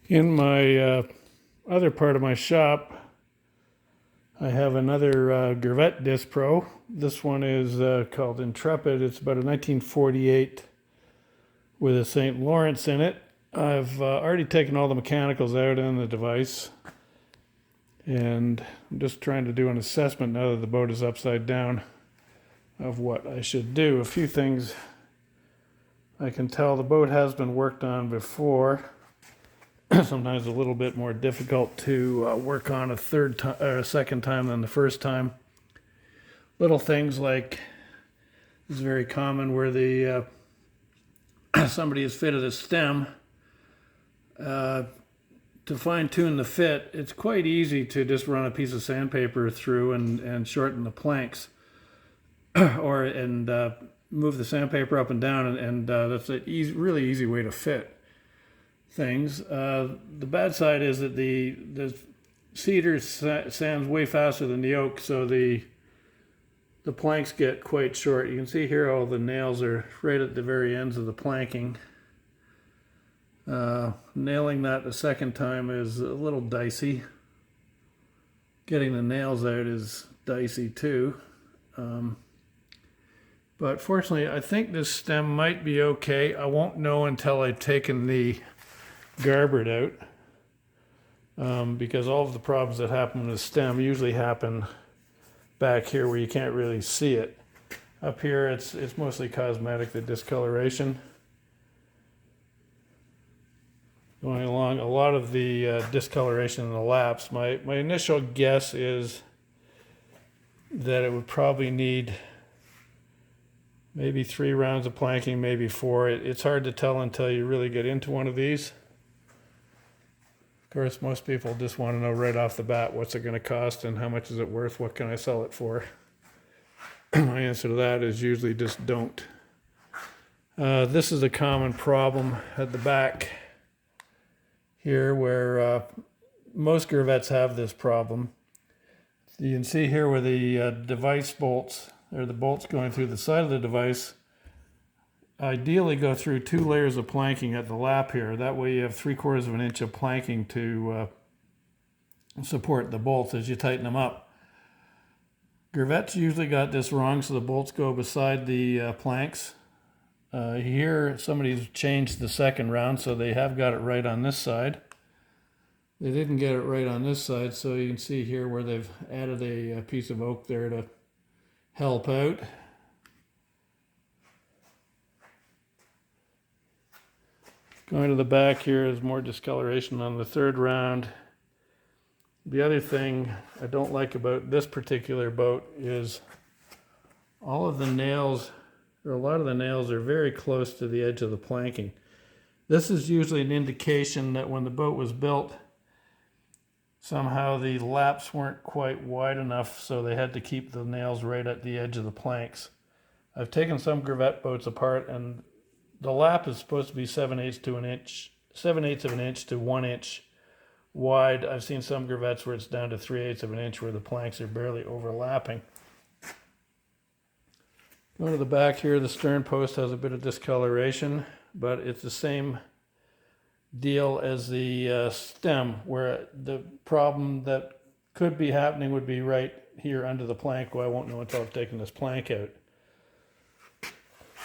In my other part of my shop, I have another Greavette Dispro. This one is called Intrepid. It's about a 1948 with a St. Lawrence in it. I've already taken all the mechanicals out in the device, and I'm just trying to do an assessment now that the boat is upside down of what I should do. A few things I can tell the boat has been worked on before. Sometimes a little bit more difficult to work on a second time than the first time. Little things like, it's very common where the somebody has fitted a stem. To fine-tune the fit, it's quite easy to just run a piece of sandpaper through and shorten the planks, and move the sandpaper up and down, and that's a really easy way to fit things. The bad side is that the cedar sands way faster than the oak, so the planks get quite short. You can see here all the nails are right at the very ends of the planking. Nailing that the second time is a little dicey. Getting the nails out is dicey too. But fortunately, I think this stem might be okay. I won't know until I've taken the garboard out, because all of the problems that happen with the stem usually happen back here where you can't really see it. Up here, it's mostly cosmetic, the discoloration. Going along, a lot of the discoloration in the laps. My initial guess is that it would probably need maybe 3 rounds of planking, maybe 4. It's hard to tell until you really get into one of these. Of course, most people just want to know right off the bat what's it going to cost and how much is it worth, what can I sell it for. My answer to that is usually just don't. This is a common problem at the back here where most Greavettes have this problem. You can see here where the device bolts, or the bolts going through the side of the device, ideally go through 2 layers of planking at the lap here. That way you have 3/4 of an inch of planking to support the bolts as you tighten them up. Greavette's usually got this wrong, so the bolts go beside the planks. Here somebody's changed the second round, so they have got it right on this side. They didn't get it right on this side, so you can see here where they've added a piece of oak there to help out. Going to the back here is more discoloration on the 3rd round. The other thing I don't like about this particular boat is all of the nails, or a lot of the nails, are very close to the edge of the planking. This is usually an indication that when the boat was built, somehow the laps weren't quite wide enough, so they had to keep the nails right at the edge of the planks. I've taken some Greavette boats apart, and the lap is supposed to be 7/8 of an inch to 1 inch wide. I've seen some Greavettes where it's down to 3/8 of an inch, where the planks are barely overlapping. Going to the back here, the stern post has a bit of discoloration, but it's the same deal as the stem, where the problem that could be happening would be right here under the plank, where I won't know until I've taken this plank out.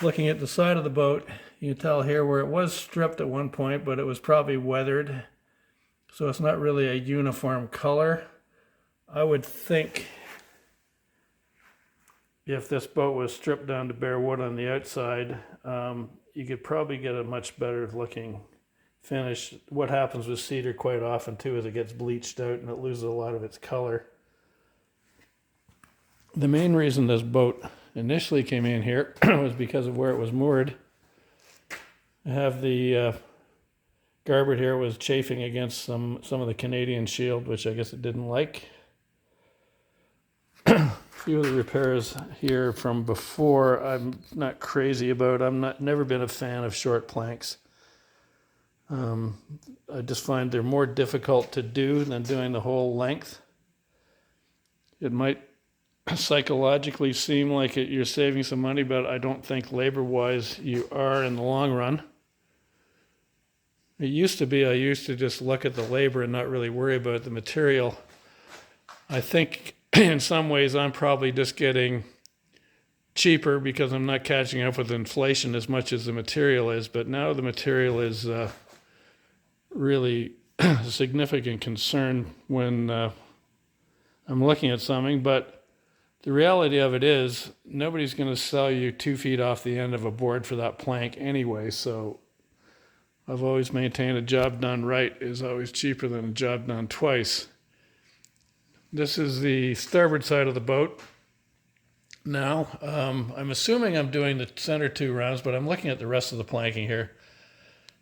Looking at the side of the boat, you can tell here where it was stripped at one point, but it was probably weathered, so it's not really a uniform color. I would think if this boat was stripped down to bare wood on the outside, you could probably get a much better looking finish. What happens with cedar quite often too is it gets bleached out and it loses a lot of its color. The main reason this boat initially came in here was because of where it was moored. I have the garboard here was chafing against some of the Canadian shield, which I guess it didn't like. A few of the repairs here from before I'm not crazy about. Never been a fan of short planks. I just find they're more difficult to do than doing the whole length. It might psychologically seem like you're saving some money, but I don't think labor-wise you are in the long run. It used to be I used to just look at the labor and not really worry about the material. I think in some ways I'm probably just getting cheaper because I'm not catching up with inflation as much as the material is, but now the material is really a significant concern when I'm looking at something. But the reality of it is nobody's going to sell you 2 feet off the end of a board for that plank anyway, so I've always maintained a job done right is always cheaper than a job done twice. This is the starboard side of the boat. Now, I'm assuming I'm doing the center 2 rounds, but I'm looking at the rest of the planking here.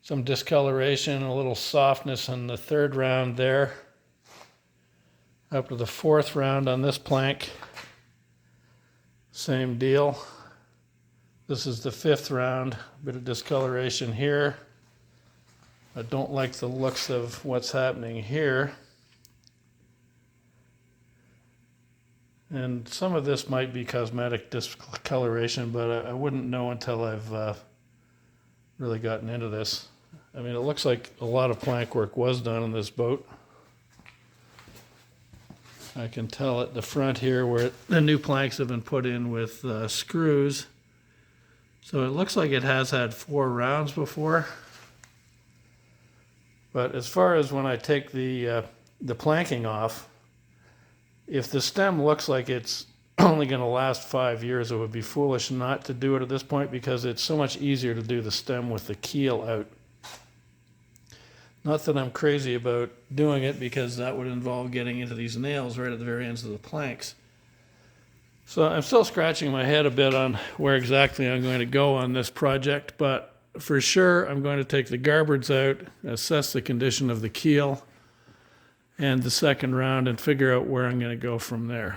Some discoloration, a little softness on the 3rd round there. Up to the 4th round on this plank. Same deal. This is the 5th round, a bit of discoloration here. I don't like the looks of what's happening here. And some of this might be cosmetic discoloration, but I wouldn't know until I've really gotten into this. I mean, it looks like a lot of plank work was done on this boat. I can tell at the front here where the new planks have been put in with screws. So it looks like it has had 4 rounds before. But as far as when I take the planking off, if the stem looks like it's only going to last 5 years, it would be foolish not to do it at this point because it's so much easier to do the stem with the keel out. Not that I'm crazy about doing it because that would involve getting into these nails right at the very ends of the planks. So I'm still scratching my head a bit on where exactly I'm going to go on this project, but for sure I'm going to take the garboards out, assess the condition of the keel and the 2nd round, and figure out where I'm going to go from there.